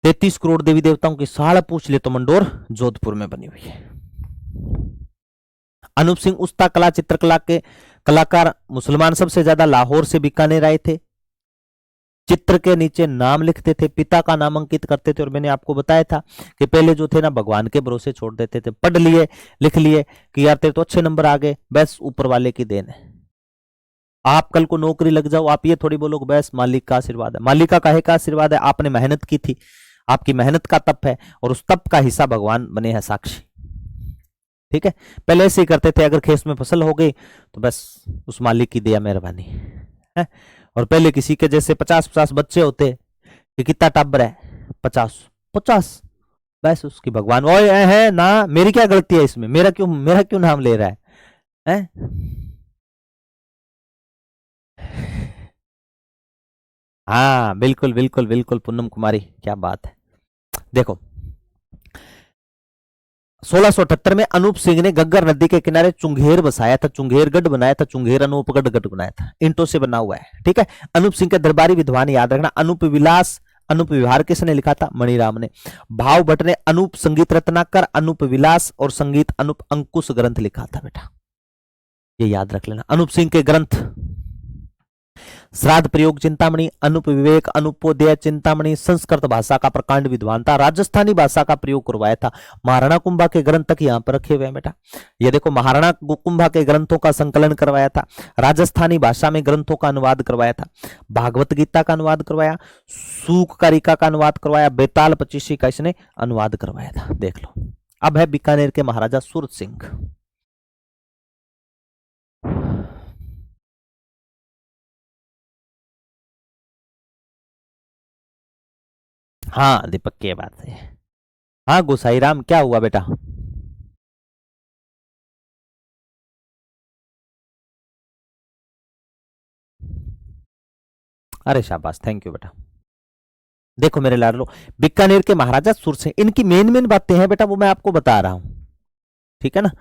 33 करोड़ देवी देवताओं की साड़ पूछ ले तो मंडोर जोधपुर में बनी हुई है। अनूप सिंह उस्ता कला चित्रकला के कलाकार मुसलमान सबसे ज्यादा लाहौर से बीकानेर आए थे। चित्र के नीचे नाम लिखते थे, पिता का नाम अंकित करते थे। और मैंने आपको बताया था कि पहले जो थे ना, भगवान के भरोसे छोड़ देते थे। पढ़ लिए, लिख लिए कि यार तेरे तो अच्छे नंबर आ गए, बस ऊपर वाले की देन है। आप कल को नौकरी लग जाओ, आप ये थोड़ी बोलो बस मालिक का आशीर्वाद है। मालिक का काहे का आशीर्वाद है? आपने मेहनत की थी, आपकी मेहनत का तप है, और उस तप का हिस्सा भगवान बने हैं साक्षी। ठीक है, पहले ऐसे ही करते थे, अगर खेत में फसल हो गई तो बस उस मालिक की दया मेहरबानी है। और पहले किसी के जैसे 50-50 बच्चे होते कि कितना टाबर है, 50-50, बस उसकी भगवान वो है ना, मेरी क्या गलती है इसमें, मेरा क्यों नाम ले रहा है? हाँ बिल्कुल बिल्कुल बिल्कुल पूनम कुमारी, क्या बात है। देखो 1678 में अनूप सिंह ने गग्गर नदी के किनारे चुंगेर बसाया था, चुंगेरगढ़ बनाया था, चुंगेर अनूपगढ़ गढ़ बनाया था, ईंटों से बना हुआ है। ठीक है, अनूप सिंह के दरबारी विद्वान याद रखना, अनूप विलास, अनूप विहार किसने लिखा था, मणिराम ने। भाव भट्ट ने अनूप संगीत रत्नाकर, अनूप विलास और संगीत अनूप अंकुश ग्रंथ लिखा था बेटा, ये याद रख लेना। अनूप सिंह के ग्रंथ श्राद्ध प्रयोग चिंतामणि, अनूप विवेक, अनूपोदय चिंतामणि, संस्कृत भाषा का प्रकांड विद्वान था, राजस्थानी भाषा का प्रयोग करवाया था। महाराणा कुंभा के ग्रंथ तक यहाँ पर रखे हुए हैं बेटा, ये देखो महाराणा कुंभा के ग्रंथों का संकलन करवाया था, राजस्थानी भाषा में ग्रंथों का अनुवाद करवाया था, भागवत गीता का अनुवाद करवाया, सूक कारिका का अनुवाद करवाया, बेताल पचीसी का इसने अनुवाद करवाया था। देख लो, अब है बीकानेर के महाराजा सूरत सिंह। हाँ दीपक की बात है। हाँ गोसाई राम, क्या हुआ बेटा? अरे शाबाश, थैंक यू बेटा। देखो मेरे लाडलो, बीकानेर के महाराजा सुरसिंह, इनकी मेन मेन बातें हैं बेटा, वो मैं आपको बता रहा हूं, ठीक है ना।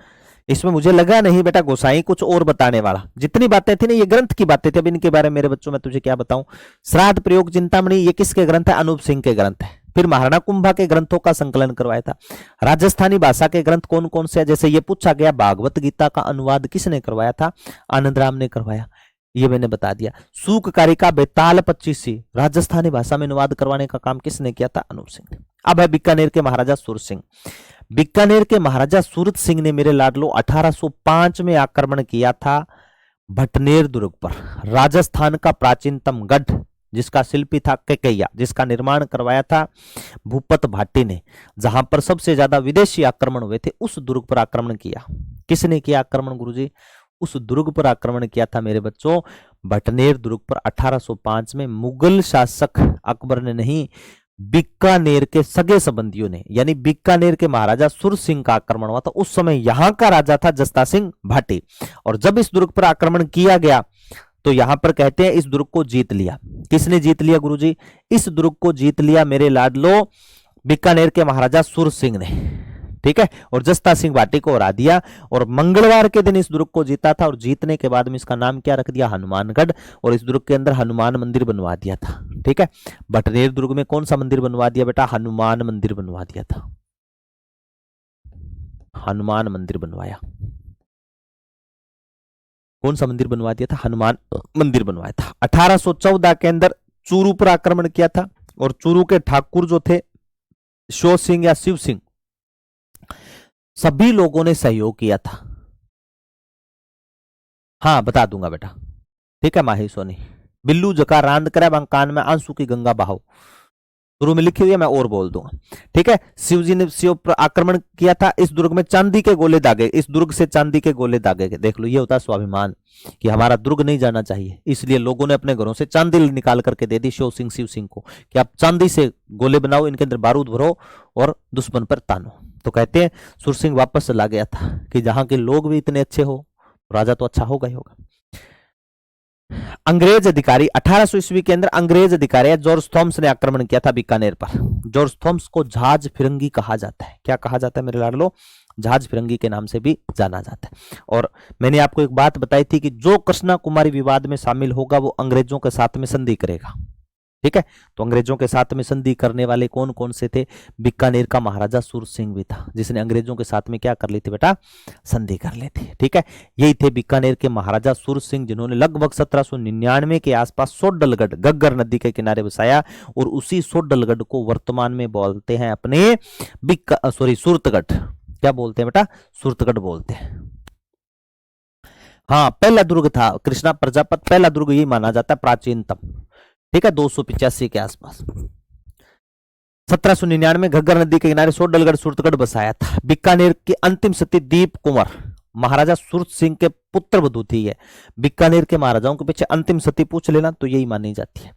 इसमें मुझे लगा नहीं बेटा गोसाई कुछ और बताने वाला, जितनी बातें थी ना ये ग्रंथ की बातें थी। अब इनके बारे में मेरे बच्चों में तुझे क्या बताऊं। श्राद्ध प्रयोग चिंतामणि ये किसके ग्रंथ है, अनूप सिंह के ग्रंथ है। फिर महाराणा कुंभा के ग्रंथों का संकलन करवाया था। राजस्थानी भाषा के ग्रंथ कौन कौन से है, जैसे ये पूछा गया, भागवत गीता का अनुवाद किसने करवाया था, आनंद राम ने करवाया, ये मैंने बता दिया। सूक कारिका बेताल पच्चीसी राजस्थानी भाषा में अनुवाद करवाने का काम किसने किया था, अनूप सिंह ने। अब है बीकानेर के महाराजा सूरत सिंह। बीकानेर के महाराजा सूरत सिंह ने मेरे लाडलो 1805 में आक्रमण किया था भटनेर दुर्ग पर, राजस्थान का प्राचीनतम गढ़ जिसका शिल्पी था केकैया, जिसका निर्माण करवाया था भूपत भाटी ने, जहां पर सबसे ज्यादा विदेशी आक्रमण हुए थे, उस दुर्ग पर आक्रमण किया। किसने किया आक्रमण गुरुजी? उस दुर्ग पर आक्रमण किया था मेरे बच्चों, भटनेर दुर्ग पर 1805 में। मुगल शासक अकबर ने नहीं, बीकानेर के सगे संबंधियों ने, यानी बीकानेर के महाराजा सुर सिंह का आक्रमण हुआ था। उस समय यहां का राजा था जस्ता सिंह भाटी, और जब इस दुर्ग पर आक्रमण किया गया तो यहां पर कहते हैं इस दुर्ग को जीत लिया। किसने जीत लिया गुरुजी? इस दुर्ग को जीत लिया मेरे लाडलो बीकानेर के महाराजा सुर सिंह ने, ठीक है। और जस्ता सिंह भाटी को हरा दिया, और मंगलवार के दिन इस दुर्ग को जीता था, और जीतने के बाद में इसका नाम क्या रख दिया, हनुमानगढ़, और इस दुर्ग के अंदर हनुमान मंदिर बनवा दिया था, ठीक है। भटनेर दुर्ग में कौन सा मंदिर बनवा दिया बेटा? हनुमान मंदिर बनवा दिया था, हनुमान मंदिर बनवाया। कौन सा मंदिर बनवा दिया था? हनुमान मंदिर बनवाया था। 1814 के अंदर चूरू पर आक्रमण किया था, और चूरू के ठाकुर जो थे शो सिंह या शिव सिंह, सभी लोगों ने सहयोग किया था। हाँ बता दूंगा बेटा, ठीक है माही सोनी। बिल्लू जका रांद करे कान में आंसू की गंगा बहाओ, शुरू में लिखी हुई है, मैं और बोल दूंगा, ठीक है। शिव जी ने शिव पर आक्रमण किया था। इस दुर्ग में चांदी के गोले दागे, इस दुर्ग से चांदी के गोले दागे गए। देख लो, ये होता है स्वाभिमान कि हमारा दुर्ग नहीं जाना चाहिए, इसलिए लोगों ने अपने घरों से चांदी निकाल करके दे दी शिव सिंह को कि आप चांदी से गोले बनाओ, इनके अंदर बारूद भरो और दुश्मन पर तानो। तो कहते हैं सुर सिंह वापस चला गया था कि जहां के लोग भी इतने अच्छे हो, राजा तो अच्छा होगा ही होगा। अंग्रेज अधिकारी 1800 ईस्वी के अंदर अंग्रेज अधिकारी जॉर्ज थॉम्स ने आक्रमण किया था बीकानेर पर। जॉर्ज थॉम्स को जहाज फिरंगी कहा जाता है। क्या कहा जाता है मेरे लाडलो? जहाज फिरंगी के नाम से भी जाना जाता है। और मैंने आपको एक बात बताई थी कि जो कृष्णा कुमारी विवाद में शामिल होगा वो अंग्रेजों के साथ में संधि करेगा, ठीक है। तो अंग्रेजों के साथ में संधि करने वाले कौन कौन से थे? बीकानेर का महाराजा सूर सिंह भी था, जिसने अंग्रेजों के साथ में क्या कर ली थी बेटा? संधि कर ली थी, ठीक है। यही थे बीकानेर के महाराजा सूर सिंह, जिन्होंने लगभग 1799 के आसपास सोडलगढ़ गग्गर नदी के किनारे बसाया, और उसी सोडलगढ़ को वर्तमान में बोलते हैं अपने सूरतगढ़। क्या बोलते हैं बेटा? सूरतगढ़ बोलते हैं। हाँ पहला दुर्ग था कृष्णा प्रजापत, पहला दुर्ग यही माना जाता है प्राचीनतम, ठीक है, 285 के आसपास। 1799 घग्गर नदी के किनारे सोडलगढ़ सूरतगढ़ बसाया था। बीकानेर के अंतिम सती दीप कुंवर महाराजा सूरत सिंह के पुत्र वधू थी है। बीकानेर के महाराजाओं के पीछे अंतिम सती पूछ लेना तो यही मानी जाती है।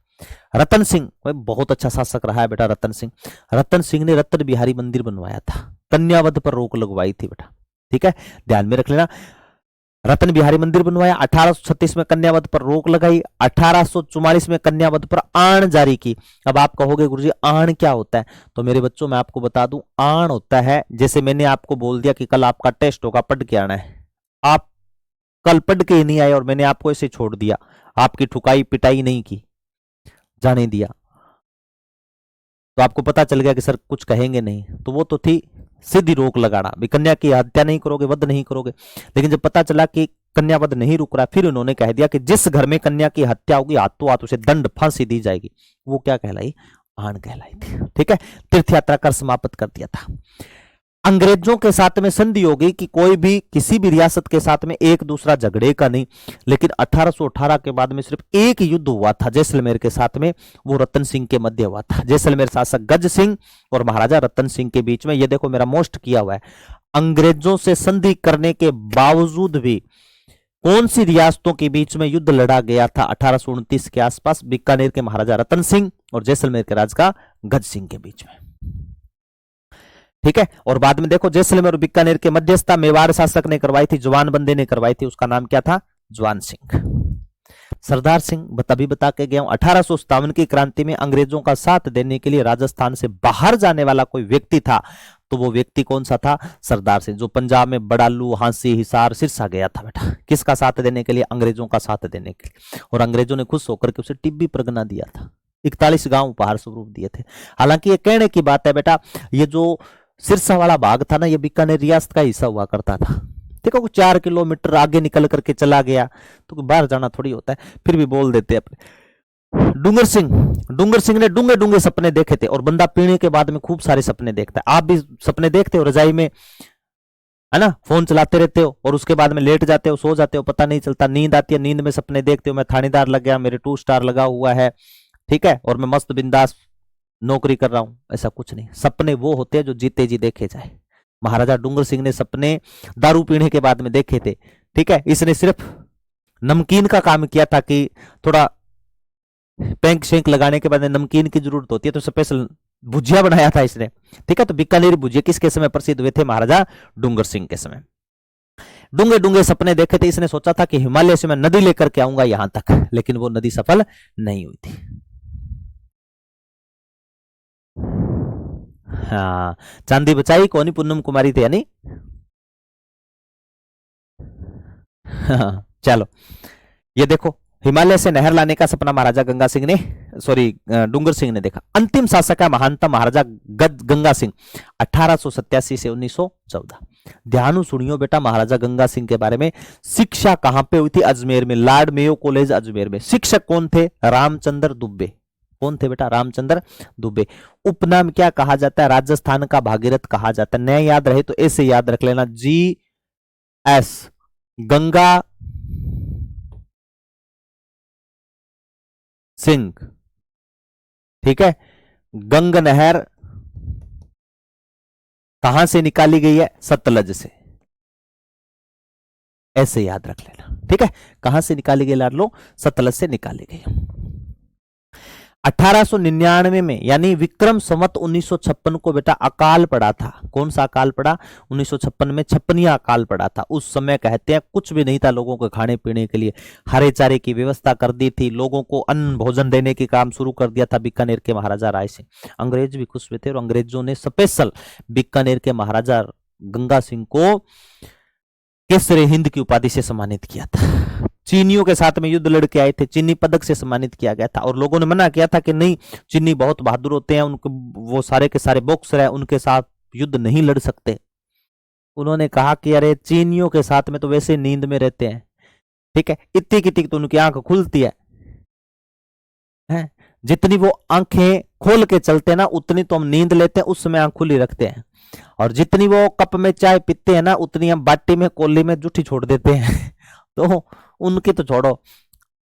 रतन सिंह बहुत अच्छा शासक रहा है बेटा रतन सिंह। रतन सिंह ने रतन बिहारी मंदिर बनवाया था, कन्यावध पर रोक लगवाई थी बेटा, ठीक है, ध्यान में रख लेना। रतन बिहारी मंदिर बनवाया, 1836 में कन्यावध पर रोक लगाई, 1844 में कन्यावध पर आण जारी की। अब आप कहोगे गुरुजी आण क्या होता है, तो मेरे बच्चों मैं आपको बता दूं, आण होता है जैसे मैंने आपको बोल दिया कि कल आपका टेस्ट होगा, पढ़ के आना है, आप कल पढ़ के नहीं आए और मैंने आपको ऐसे छोड़ दिया, आपकी ठुकाई पिटाई नहीं की, जाने दिया, तो आपको पता चल गया कि सर कुछ कहेंगे नहीं, तो वो तो थी सीधी रोक लगाना, कन्या की हत्या नहीं करोगे, वध नहीं करोगे। लेकिन जब पता चला कि कन्या वध नहीं रुक रहा, फिर उन्होंने कह दिया कि जिस घर में कन्या की हत्या होगी हाथों हाथ उसे दंड फांसी दी जाएगी। वो क्या कहलाई, आण कहलाई थी, ठीक है। तीर्थ यात्रा कर समाप्त कर दिया था। अंग्रेजों के साथ में संधि हो गई कि कोई भी किसी भी रियासत के साथ में एक दूसरा झगड़े का नहीं, लेकिन 1818 के बाद में सिर्फ एक युद्ध हुआ था जैसलमेर के साथ में, वो रतन सिंह के मध्य हुआ था। जैसलमेर शासक गज सिंह और महाराजा रतन सिंह के बीच में, ये देखो मेरा मोस्ट किया हुआ है, अंग्रेजों से संधि करने के बावजूद भी कौन सी रियासतों के बीच में युद्ध लड़ा गया था 1829 के आसपास, बीकानेर के महाराजा रतन सिंह और जैसलमेर के राजा गज सिंह के बीच में, ठीक है। और बाद में देखो जैसलमेर और बीकानेर के मध्यस्थता मेवाड़ शासक ने करवाई थी, जवान बंदे ने करवाई थी, उसका नाम क्या था, जवान सिंह। सरदार सिंह तभी बता के गया हूं, 1857 की क्रांति में अंग्रेजों का साथ देने के लिए राजस्थान से बाहर जाने वाला कोई व्यक्ति था, तो वो व्यक्ति कौन सा था, सरदार सिंह, जो पंजाब में बड़ालू, हांसी, हिसार, सिरसा गया था बेटा, किसका साथ देने के लिए, अंग्रेजों का साथ देने के लिए। और अंग्रेजों ने खुश होकर के उसे टिब्बी परगना दिया था, 41 गांव उपहार स्वरूप दिए थे। हालांकि ये कहने की बात है बेटा, ये जो सिरसा वाला भाग था ना, ये बीकानेर रियासत का हिस्सा हुआ करता था। देखो 4 किलोमीटर आगे निकल करके चला गया तो बाहर जाना थोड़ी होता है, फिर भी बोल देते अपने। डूंगर सिंह ने डूंगे डूंगे सपने देखे थे, और बंदा पीने के बाद में खूब सारे सपने देखता है। आप भी सपने देखते हो रजाई में, है ना, फोन चलाते रहते हो और उसके बाद में लेट जाते हो, सो जाते हो, पता नहीं चलता, नींद आती है, नींद में सपने देखते हो मैं थानेदार लग गया, मेरे 2 स्टार लगा हुआ है, ठीक है, और मैं मस्त बिंदास नौकरी कर रहा हूं। ऐसा कुछ नहीं, सपने वो होते हैं जो जीते जी देखे जाए। महाराजा डूंगर सिंह ने सपने दारू पीने के बाद में देखे थे, ठीक है। इसने सिर्फ नमकीन का काम किया था कि थोड़ा पेंक शेंक लगाने के बाद नमकीन की जरूरत होती है, तो स्पेशल भुजिया बनाया था इसने, ठीक है। तो बीकानेरी भुजिया किसके समय प्रसिद्ध हुए थे, महाराजा डूंगर सिंह के समय। डूंगे डूंगे सपने देखे थे, इसने सोचा था कि हिमालय से मैं नदी लेकर के आऊंगा यहां तक, लेकिन वो नदी सफल नहीं हुई थी। हाँ, चांदी बचाई कौनी पूनम कुमारी थे, यानी हाँ, चलो ये देखो, हिमालय से नहर लाने का सपना महाराजा गंगा सिंह ने, सॉरी डूंगर सिंह ने देखा। अंतिम शासक है महानतम महाराजा गंगा सिंह, 1887 से 1914। ध्यान सुनियो बेटा महाराजा गंगा सिंह के बारे में। शिक्षा कहां पे हुई थी, अजमेर में, लॉर्ड मेयो कॉलेज अजमेर में। शिक्षक कौन थे, रामचंद्र दुबे। कौन थे बेटा, रामचंद्र दुबे। उपनाम क्या कहा जाता है, राजस्थान का भागीरथ कहा जाता है। नया याद रहे तो ऐसे याद रख लेना, GS गंगा सिंह, ठीक है। गंग नहर कहां से निकाली गई है, सतलज से, ऐसे याद रख लेना, ठीक है। कहां से निकाली गई लाड लो, सतलज से निकाली गई। 1899 में यानी विक्रम संवत 1956 को बेटा अकाल पड़ा था। कौन सा अकाल पड़ा, 1956 में छप्पनिया अकाल पड़ा था। उस समय कहते हैं कुछ भी नहीं था लोगों को खाने पीने के लिए, हरे चारे की व्यवस्था कर दी थी, लोगों को अन्न भोजन देने के काम शुरू कर दिया था बीकानेर के महाराजा राय सिंह। अंग्रेज भी खुश हुए थे और अंग्रेजों ने स्पेशल बीकानेर के महाराजा गंगा सिंह को केसरे हिंद की उपाधि से सम्मानित किया था। चीनियों के साथ में युद्ध लड़के आए थे, चीनी पदक से सम्मानित किया गया था, और लोगों ने मना किया था कि नहीं, चीनी बहुत बहादुर होते हैं, उनको वो सारे के सारे बॉक्सर है, उनके साथ युद्ध नहीं लड़ सकते। उन्होंने कहा कि अरे चीनियों के साथ में तो वैसे नींद में रहते हैं, ठीक है, इतनी की तो उनकी आंख खुलती है, जितनी वो आंखें खोल के चलते हैं ना उतनी तो हम नींद लेते हैं, उस समय आंख खुली रखते हैं, और जितनी वो कप में चाय पीते हैं ना उतनी हम बाटी में कोली में जूठी छोड़ देते हैं। तो उनकी तो छोड़ो,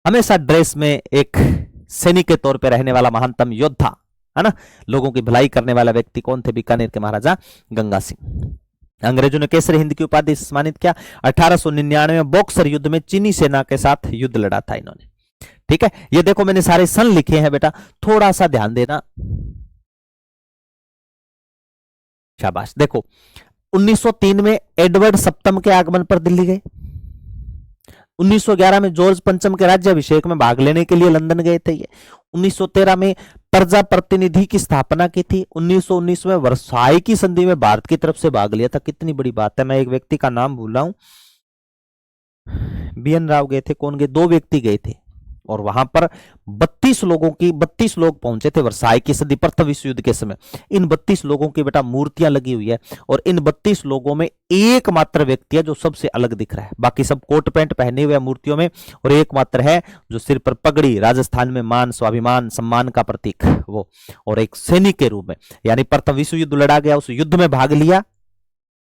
हमेशा ड्रेस में एक सैनिक के तौर पे रहने वाला महानतम योद्धा है ना। लोगों की भलाई करने वाला व्यक्ति कौन थे? बीकानेर के महाराजा गंगा सिंह। अंग्रेजों ने केसरी हिंद की उपाधि से सम्मानित किया। 1899 में बॉक्सर युद्ध में चीनी सेना के साथ युद्ध लड़ा था इन्होंने। ठीक है, ये देखो मैंने सारे सन लिखे हैं बेटा, थोड़ा सा ध्यान देना। शाबाश। देखो 1903 में एडवर्ड सप्तम के आगमन पर दिल्ली गए। 1911 में जॉर्ज पंचम के राज्याभिषेक में भाग लेने के लिए लंदन गए थे ये। 1913 में प्रजा प्रतिनिधि की स्थापना की थी। 1919 में वर्साई की संधि में भारत की तरफ से भाग लिया था। कितनी बड़ी बात है, मैं एक व्यक्ति का नाम भूल रहा हूं, BN राव गए थे, कौन गए? 2 व्यक्ति गए थे और वहां पर 32 लोग पहुंचे थे वर्साई की संधि प्रथम विश्व युद्ध के समय। इन 32 लोगों की बेटा मूर्तियां लगी हुई है और इन 32 लोगों में एकमात्र व्यक्ति है जो सबसे अलग दिख रहा है। बाकी सब कोट पैंट पहने हुए मूर्तियों में, और एकमात्र है जो सिर पर पगड़ी, राजस्थान में मान, स्वाभिमान, सम्मान का प्रतीक वो, और एक सैनिक के रूप में, यानी प्रथम विश्व युद्ध लड़ा गया, उस युद्ध में भाग लिया,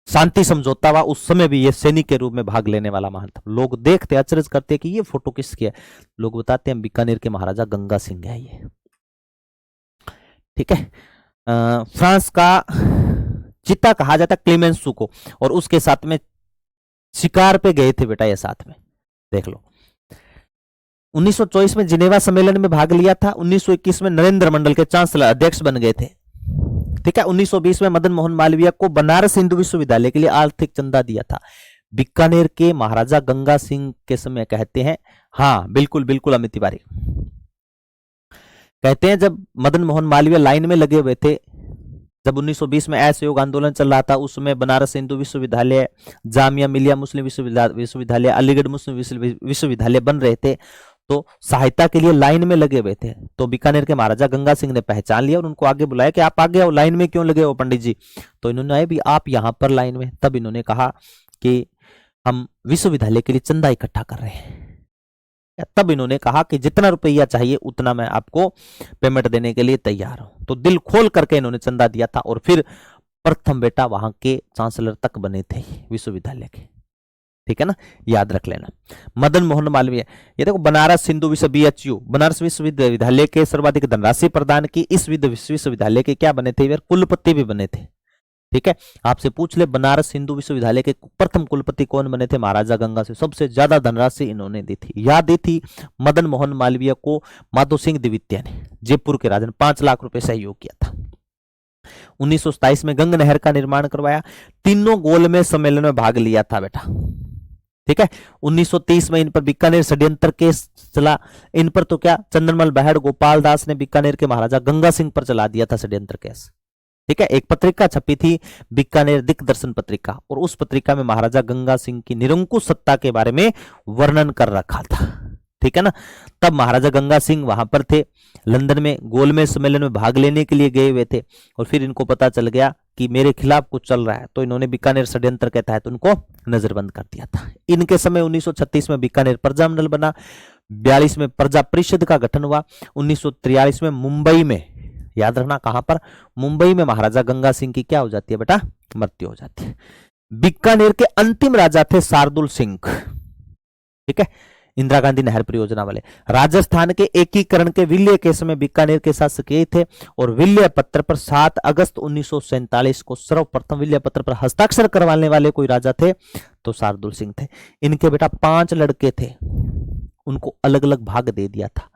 शांति समझौता हुआ, उस समय भी ये सैनिक के रूप में भाग लेने वाला महान था। लोग देखते अचरज करते कि ये फोटो किसकी है, लोग बताते हैं बीकानेर के महाराजा गंगा सिंह है ये। ठीक है, फ्रांस का चिता कहा जाता क्लेमेंसू को, और उसके साथ में शिकार पे गए थे बेटा ये साथ में, देख लो। 1924 में जिनेवा सम्मेलन में भाग लिया था। 1921 में नरेंद्र मंडल के चांसलर अध्यक्ष बन गए थे। ठीक है, 1920 में मदन मोहन मालवीय को बनारस हिंदू विश्वविद्यालय के लिए आर्थिक चंदा दिया था। बीकानेर के महाराजा गंगा सिंह के समय कहते हैं, हाँ बिल्कुल बिल्कुल अमित तिवारी कहते हैं, जब मदन मोहन मालवीय लाइन में लगे हुए थे, जब 1920 में असहयोग आंदोलन चल रहा था, उसमें बनारस हिंदू विश्वविद्यालय, जामिया मिलिया मुस्लिम विश्वविद्यालय, अलीगढ़ मुस्लिम विश्वविद्यालय बन रहे थे, तो सहायता के लिए लाइन में लगे हुए थे। तो बीकानेर के महाराजा गंगा सिंह ने पहचान लिया और उनको आगे बुलाया कि आप आगे आओ, लाइन में क्यों लगे हो पंडित जी? तो इन्होंने आए भी आप यहां पर लाइन में। तब इन्होंने कहा कि हम विश्वविद्यालय के लिए चंदा इकट्ठा कर रहे हैं। तब इन्होंने कहा कि जितना रुपया चाहिए उतना मैं आपको पेमेंट देने के लिए तैयार हूं। तो दिल खोल करके इन्होंने चंदा दिया था और फिर प्रथम बेटा वहां के चांसलर तक बने थे विश्वविद्यालय के। ठीक है ना, याद रख लेना। मदन मोहन मालवीय, ये देखो बनारस हिंदू BHU, बनारस विश्वविद्यालय के सर्वाधिक धनराशि प्रदान की। इस विश्वविद्यालय के क्या बने थे? कुलपति भी बने थे। ठीक है, आपसे पूछ ले बनारस हिंदू विश्वविद्यालय के प्रथम कुलपति कौन बने थे? महाराजा गंगा सिंह। सबसे ज्यादा धनराशि इन्होंने दी थी। याद दी थी मदन मोहन मालवीय को माधो सिंह द्वितीय ने, जयपुर के राजा ने 5 लाख रुपए सहयोग किया था। 1927 में गंगा नहर का निर्माण करवाया। तीनों गोलमेज सम्मेलन में भाग लिया था बेटा। ठीक है, 1930 में इन पर बीकानेर षड्यंत्र केस चला। इन पर तो क्या, चंद्रमल बहड़ गोपाल दास ने बीकानेर के महाराजा गंगा सिंह पर चला दिया था षड्यंत्र केस। ठीक है, एक पत्रिका छपी थी बीकानेर दिग्दर्शन पत्रिका, और उस पत्रिका में महाराजा गंगा सिंह की निरंकुश सत्ता के बारे में वर्णन कर रखा था। ठीक है ना, तब महाराजा गंगा सिंह वहां पर थे, लंदन में गोलमेज सम्मेलन में भाग लेने के लिए गए हुए थे, और फिर इनको पता चल गया कि मेरे खिलाफ कुछ चल रहा है, तो इन्होंने बीकानेर षड्यंत्र के तहत उनको नजरबंद कर दिया था। इनके समय 1936 में बीकानेर प्रजा मंडल बना, 42 में प्रजा परिषद का गठन हुआ। 1943 में मुंबई में, याद रखना कहां पर, मुंबई में महाराजा गंगा सिंह की क्या हो जाती है बेटा? मृत्यु हो जाती है। बीकानेर के अंतिम राजा थे शार्दुल सिंह। ठीक है, इंदिरा गांधी नहर परियोजना वाले। राजस्थान के एकीकरण के विल्य केस में बीकानेर के शासक ये थे, और विल्य पत्र पर 7 अगस्त 1947 को सर्वप्रथम विल्य पत्र पर हस्ताक्षर करवाने वाले कोई राजा थे तो शार्दुल सिंह थे। इनके बेटा 5 लड़के थे, उनको अलग अलग भाग दे दिया था।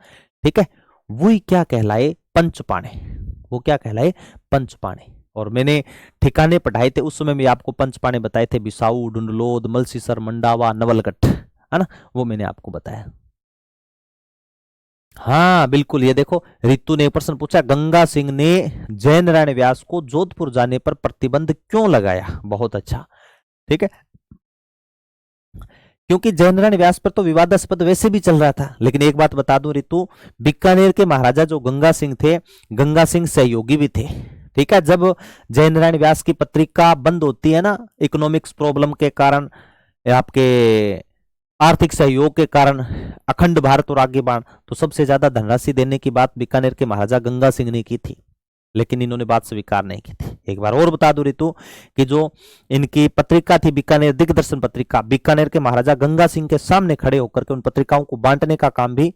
ठीक है, वही क्या कहलाए? पंचपाणे। वो क्या कहलाए? पंचपाणे। और मैंने ठिकाने पढ़ाए थे उस समय में, आपको पंचपाणे बताए थे, बिसाऊ, ढूंढलोद, मलसीसर, मंडावा, नवलगढ़, है ना, वो मैंने आपको बताया। हाँ बिल्कुल, ये देखो रितु ने एक प्रश्न पूछा, गंगा सिंह ने जैन नारायण व्यास को जोधपुर जाने पर प्रतिबंध क्यों लगाया? बहुत अच्छा। ठीक है, क्योंकि जैन नारायण व्यास पर तो विवादास्पद वैसे भी चल रहा था। लेकिन एक बात बता दूं रितु, बीकानेर के महाराजा जो गंगा सिंह थे, गंगा सिंह सहयोगी भी थे। ठीक है, जब जैन नारायण व्यास की पत्रिका बंद होती है ना, इकोनॉमिक्स प्रॉब्लम के कारण, आपके आर्थिक सहयोग के कारण, अखंड भारत और आगे बढ़, तो सबसे ज्यादा धनराशि देने की बात बीकानेर के महाराजा गंगा सिंह ने की थी, लेकिन इन्होंने बात स्वीकार नहीं की थी। एक बार और बता दूं रितु कि जो इनकी पत्रिका थी बीकानेर दिग्दर्शन पत्रिका, बीकानेर के महाराजा गंगा सिंह के सामने खड़े होकर के उन पत्रिकाओं को बांटने का काम भी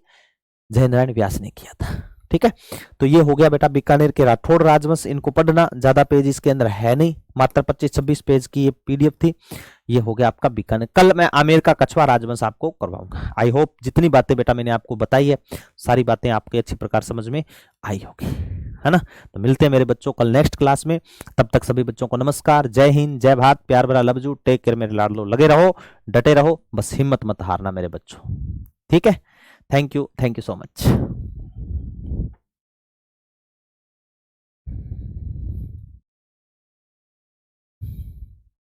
जय नारायण व्यास ने किया था। ठीक है, तो ये हो गया बेटा बीकानेर के राठौड़ राजवंश, इनको पढ़ना, ज्यादा पेज इसके अंदर है नहीं, मात्र 25-26 पेज की ये पीडीएफ थी। ये हो गया आपका बीकानेर। कल मैं आमेर का कछवा राजवंश आपको करवाऊंगा। आई होप जितनी बातें बेटा मैंने आपको बताई है सारी बातें आपके अच्छी प्रकार समझ में आई होगी, है ना। तो मिलते हैं मेरे बच्चों कल नेक्स्ट क्लास में, तब तक सभी बच्चों को नमस्कार, जय हिंद, जय भारत, प्यार भरा लव यू, टेक केयर मेरे लाडलो, लगे रहो, डटे रहो, बस हिम्मत मत हारना मेरे बच्चों, ठीक है। Thank you so much.